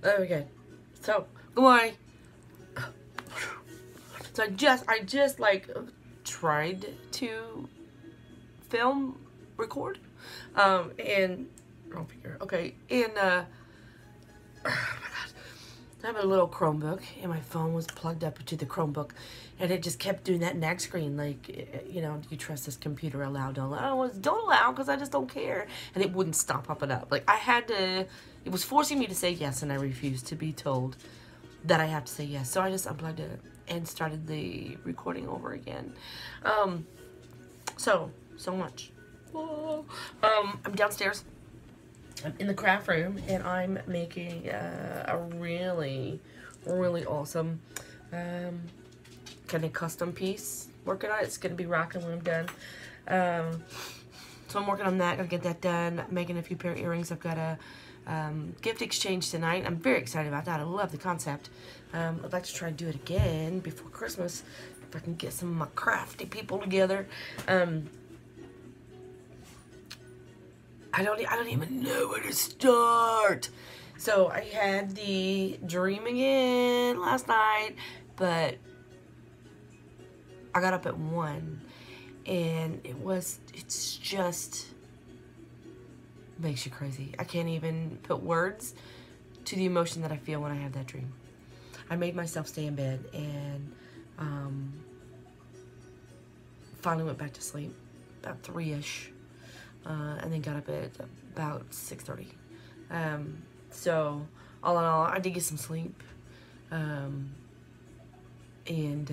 Okay. So, good morning. So I just like tried to record, and wrong finger. Okay, and oh my god, I have a little Chromebook, and my phone was plugged up to the Chromebook, and it just kept doing that nag screen, like, you know, do you trust this computer? Allow, don't allow. I was don't allow because I just don't care, and it wouldn't stop popping up. Like I had to, it was forcing me to say yes, and I refused to be told that I have to say yes. So I just unplugged it and started the recording over again. So much. I'm downstairs. I'm in the craft room, and I'm making a really, really awesome kind of custom piece. Working on it. It's gonna be rocking when I'm done. So I'm working on that. Gotta get that done. Making a few pair of earrings. I've got a gift exchange tonight. I'm very excited about that. I love the concept. I'd like to try and do it again before Christmas if I can get some of my crafty people together. I don't even know where to start. So I had the dream again last night, but I got up at 1, and it's just makes you crazy. I can't even put words to the emotion that I feel when I have that dream. I made myself stay in bed, and finally went back to sleep about 3-ish, and then got up at about 6:30. So all in all, I did get some sleep, and kind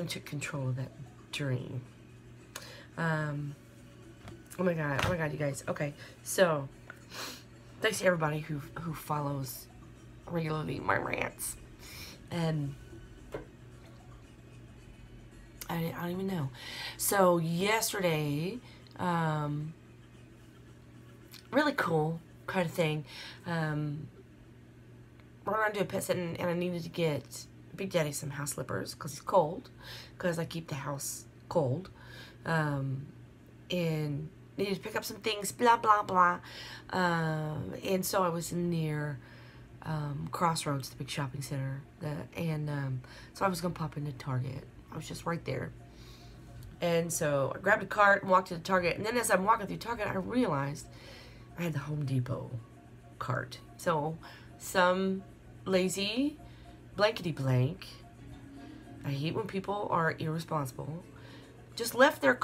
of took control of that dream. Oh my god, you guys. Okay, so thanks to everybody who follows regularly my rants, and I don't even know. So yesterday, really cool kind of thing. We're gonna do a pet sit, and I needed to get Big Daddy some house slippers because he's cold, because I keep the house cold, and needed to pick up some things, blah blah blah, and so I was near Crossroads, the big shopping center, so I was gonna pop into Target. I was just right there, and so I grabbed a cart and walked to the Target, and then as I'm walking through Target, I realized I had the Home Depot cart. So some lazy blankety blank, I hate when people are irresponsible, just left their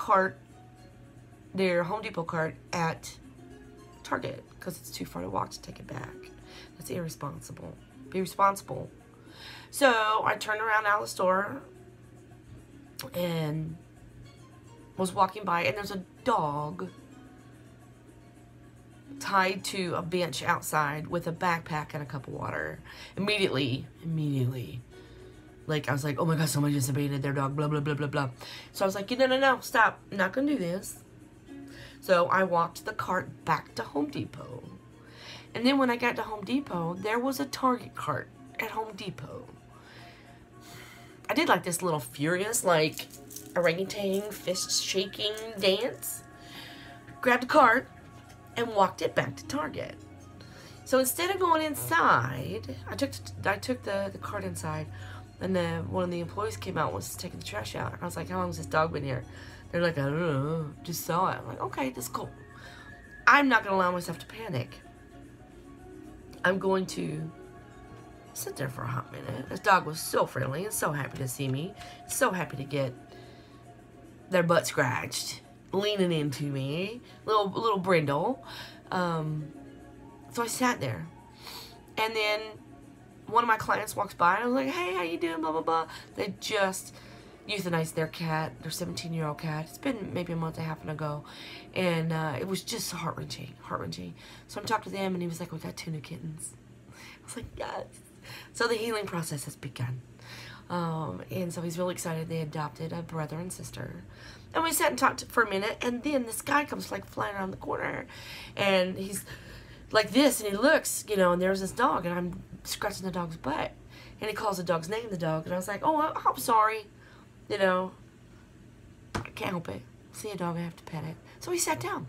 Home Depot cart at Target because it's too far to walk to take it back. That's irresponsible. Be responsible. So I turned around out of the store and was walking by, and there's a dog tied to a bench outside with a backpack and a cup of water. Immediately, like, I was like, oh my god, somebody just abandoned their dog, blah, blah, blah, blah, blah. So I was like, no, stop. I'm not gonna do this. So I walked the cart back to Home Depot. And then when I got to Home Depot, there was a Target cart at Home Depot. I did like this little furious, like, orangutan fist shaking dance. Grabbed a cart and walked it back to Target. So instead of going inside, I took the cart inside, and then one of the employees came out and was taking the trash out. I was like, how long has this dog been here? They're like, I don't know, just saw it. I'm like, okay, that's cool. I'm not gonna allow myself to panic. I'm going to sit there for a hot minute. This dog was so friendly and so happy to see me, so happy to get their butt scratched, leaning into me, little brindle. So I sat there, and then one of my clients walks by, and I was like, hey, how you doing, blah, blah, blah. They just euthanized their cat, their 17-year-old cat. It's been maybe a month and a half ago, and it was just heart-wrenching. So I'm talking to them, and he was like, we got 2 new kittens. I was like, yes. So the healing process has begun. And so he's really excited. They adopted a brother and sister. And we sat and talked for a minute, and then this guy comes like flying around the corner, and he's like this, and he looks, you know, and there's this dog, and I'm scratching the dog's butt, and he calls the dog's name, the dog, and I was like, oh, I'm sorry, you know, I can't help it. See a dog, I have to pet it. So he sat down,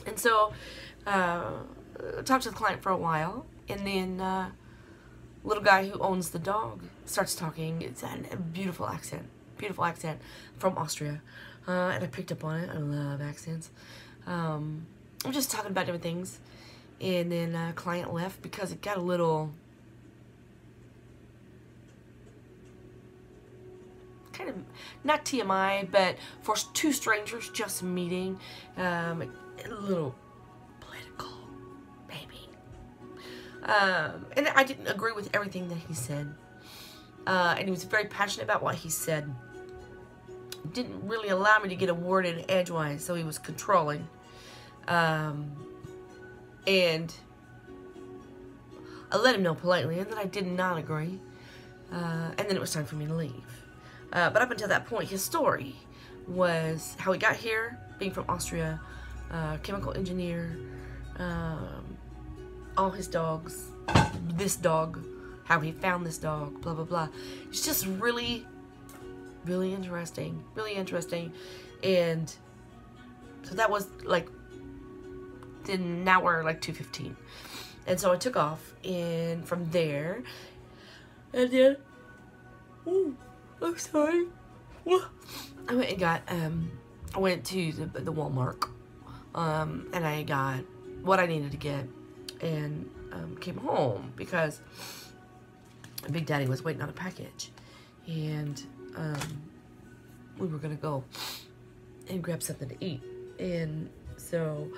and so talked to the client for a while, and then little guy who owns the dog starts talking. It's a beautiful accent from Austria, and I picked up on it. I love accents. I'm just talking about different things, and then client left because it got a little kind of not TMI, but for two strangers just meeting, a little political, maybe. And I didn't agree with everything that he said. And he was very passionate about what he said. Didn't really allow me to get a word in edgewise, so he was controlling. And I let him know politely, and then I did not agree. And then it was time for me to leave. But up until that point, his story was how he got here, being from Austria, chemical engineer, all his dogs, this dog, how he found this dog, blah, blah, blah. It's just really, really interesting. Really interesting. And so that was like, then now we're like 2:15. And so I took off, and from there, and then, I'm sorry. I went and got, I went to the Walmart, and I got what I needed to get, and came home because Big Daddy was waiting on a package, and we were gonna go and grab something to eat, and so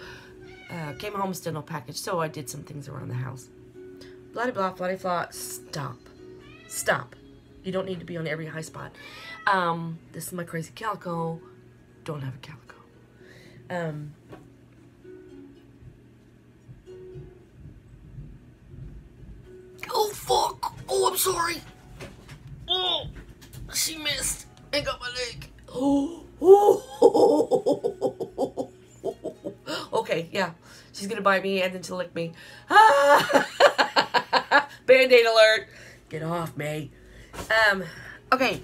came home, still no package, so I did some things around the house. Blah blah blah blah. Stop. You don't need to be on every high spot. This is my crazy calico. Don't have a calico. Oh, fuck. Oh, I'm sorry. Oh, she missed and got my leg. Oh. Okay, yeah. She's gonna bite me and then she'll lick me. Band-Aid alert. Get off me. Okay,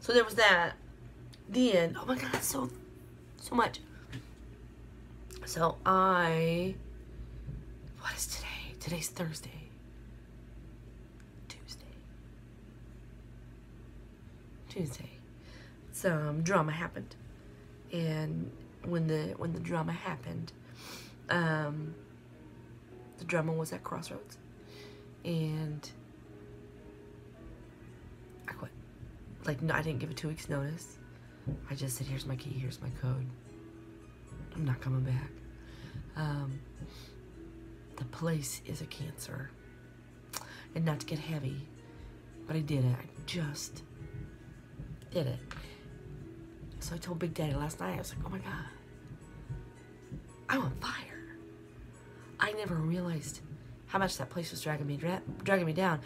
so there was that. Then, oh my god, so much. So what is today? Today's Thursday. Tuesday. Some drama happened. And when the drama happened, the drama was at Crossroads. And I quit. Like, no, I didn't give a 2 weeks notice. I just said, here's my key, here's my code. I'm not coming back. The place is a cancer. And not to get heavy, but I did it. I just did it. So I told Big Daddy last night, I was like, oh my god, I'm on fire. I never realized how much that place was dragging me down,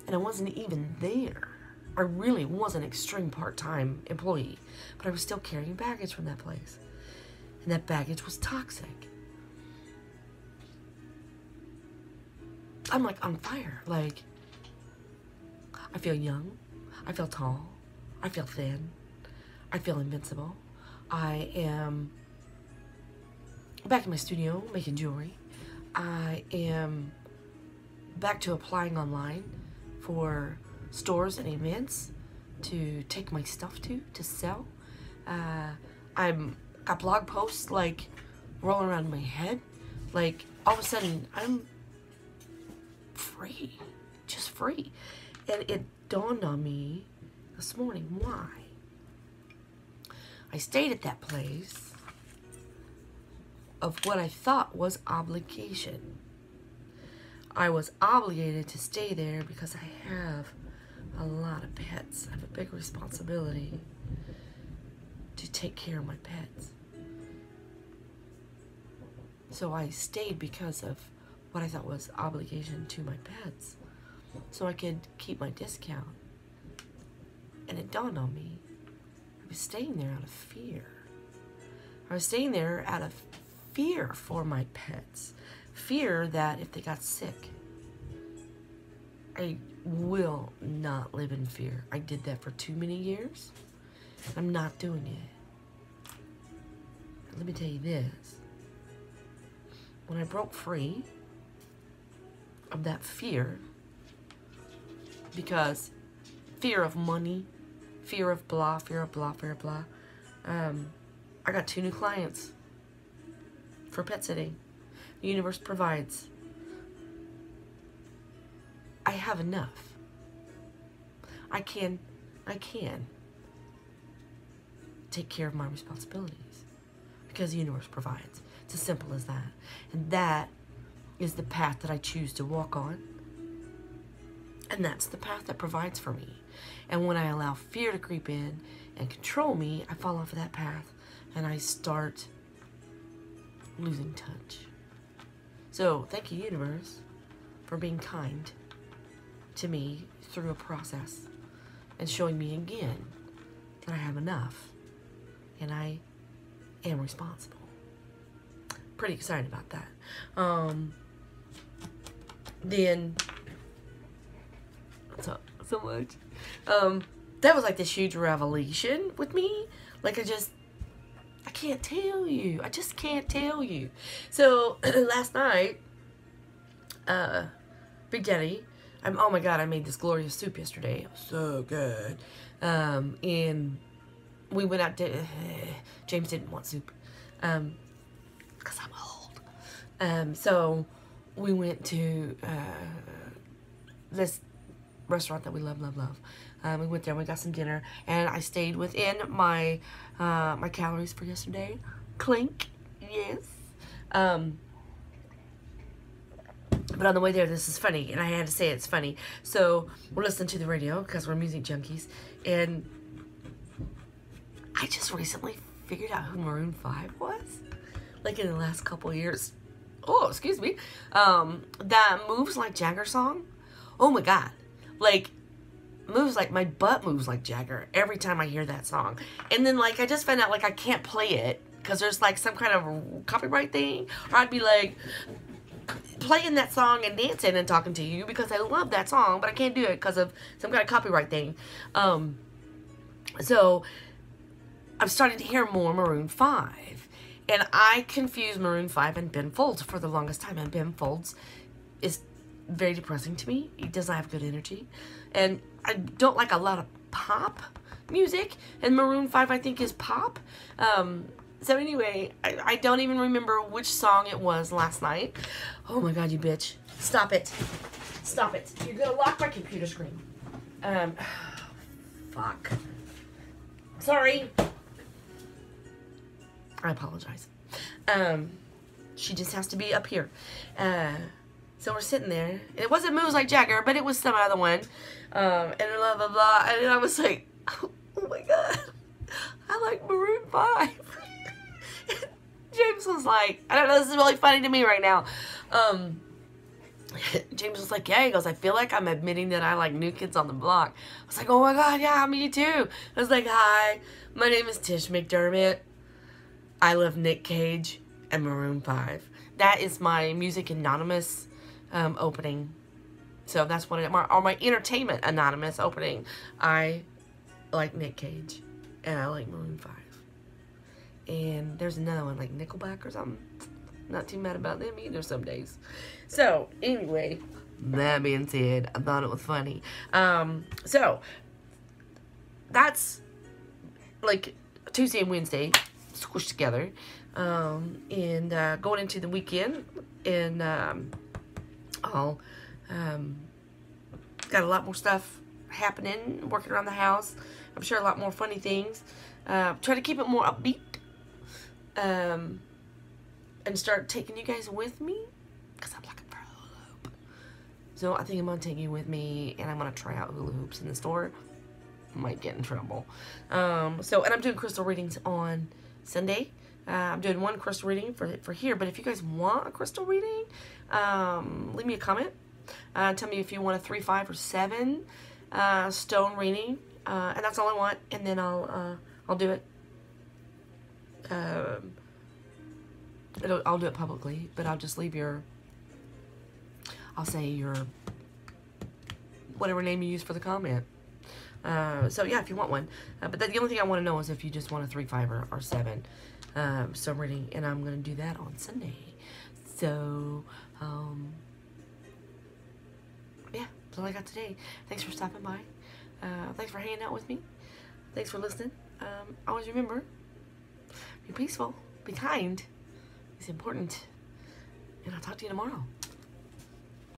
and I wasn't even there. I really was an extreme part-time employee, but I was still carrying baggage from that place, and that baggage was toxic. I'm like on fire. Like, I feel young, I feel tall, I feel thin, I feel invincible. I am back in my studio making jewelry. I am back to applying online for stores and events to take my stuff to sell. I'm got blog posts like rolling around my head. Like, all of a sudden I'm free, just free. And it dawned on me this morning why. I stayed at that place of what I thought was obligation. I was obligated to stay there because I have a lot of pets. I have a big responsibility to take care of my pets. So I stayed because of what I thought was obligation to my pets, so I could keep my discount. And it dawned on me, I was staying there out of fear. I was staying there out of fear for my pets. Fear that if they got sick, I will not live in fear. I did that for too many years. I'm not doing it. And let me tell you this. When I broke free of that fear, because fear of money, fear of blah, fear of blah, fear of blah. I got 2 new clients for pet sitting. The universe provides. I have enough. I can take care of my responsibilities because the universe provides. It's as simple as that. And that is the path that I choose to walk on. And that's the path that provides for me. And when I allow fear to creep in and control me, I fall off of that path and I start losing touch. So thank you, universe, for being kind to me through a process and showing me again that I have enough and I am responsible. Pretty excited about that. Then so much. That was like this huge revelation with me. Like I can't tell you. I just can't tell you. So last night, Big Daddy, oh my God, I made this glorious soup yesterday. It was so good. And we went out to, James didn't want soup. Because I'm old. So we went to this restaurant that we love. We went there and we got some dinner, and I stayed within my my calories for yesterday. Clink, yes. But on the way there, this is funny, and I had to say it's funny. So we're listening to the radio because we're music junkies, and I just recently figured out who Maroon 5 was, like in the last couple of years. Oh, excuse me. That Moves Like Jagger song. Oh my God. Like, moves like, my butt moves like Jagger every time I hear that song. And then, like, I just found out, like, I can't play it because there's, like, some kind of copyright thing. Or I'd be, like, playing that song and dancing and talking to you because I love that song, but I can't do it because of some kind of copyright thing. So, I'm starting to hear more Maroon 5. And I confuse Maroon 5 and Ben Folds for the longest time. And Ben Folds is very depressing to me. He doesn't have good energy. And I don't like a lot of pop music. And Maroon 5, I think, is pop. So anyway, I don't even remember which song it was last night. Oh my God, you bitch. Stop it. Stop it. You're going to lock my computer screen. Fuck. Sorry. I apologize. She just has to be up here. So we're sitting there. And it wasn't Moves Like Jagger, but it was some other one. And blah, blah, blah. And I was like, oh my God. I like Maroon 5. James was like, I don't know, this is really funny to me right now. James was like, yeah, he goes, I feel like I'm admitting that I like New Kids on the Block. I was like, oh my God, yeah, me too. I was like, hi, my name is Tish McDermott. I love Nick Cage and Maroon 5. That is my Music Anonymous opening. So that's what or my Entertainment Anonymous opening. I like Nick Cage and I like Maroon 5. And there's another one like Nickelback or something. Not too mad about them either some days. So anyway, that being said, I thought it was funny. So that's like Tuesday and Wednesday squished together, and going into the weekend, and I'll got a lot more stuff happening, working around the house. I'm sure a lot more funny things. Try to keep it more upbeat, and start taking you guys with me, because I'm looking for a hula hoop. So I think I'm gonna take you with me, and I'm gonna try out hula hoops in the store. Might get in trouble. And I'm doing crystal readings on Sunday. I'm doing one crystal reading for here, but if you guys want a crystal reading, leave me a comment. Tell me if you want a 3, 5, or 7 stone reading, and that's all I want. And then I'll do it. I'll do it publicly, but I'll just leave I'll say your whatever name you use for the comment. So yeah, if you want one. But the only thing I want to know is if you just want a 3, 5, or 7 stone reading, and I'm going to do that on Sunday. So, That's all I got today. Thanks for stopping by. Thanks for hanging out with me. Thanks for listening. Always remember, be peaceful, be kind. It's important. And I'll talk to you tomorrow.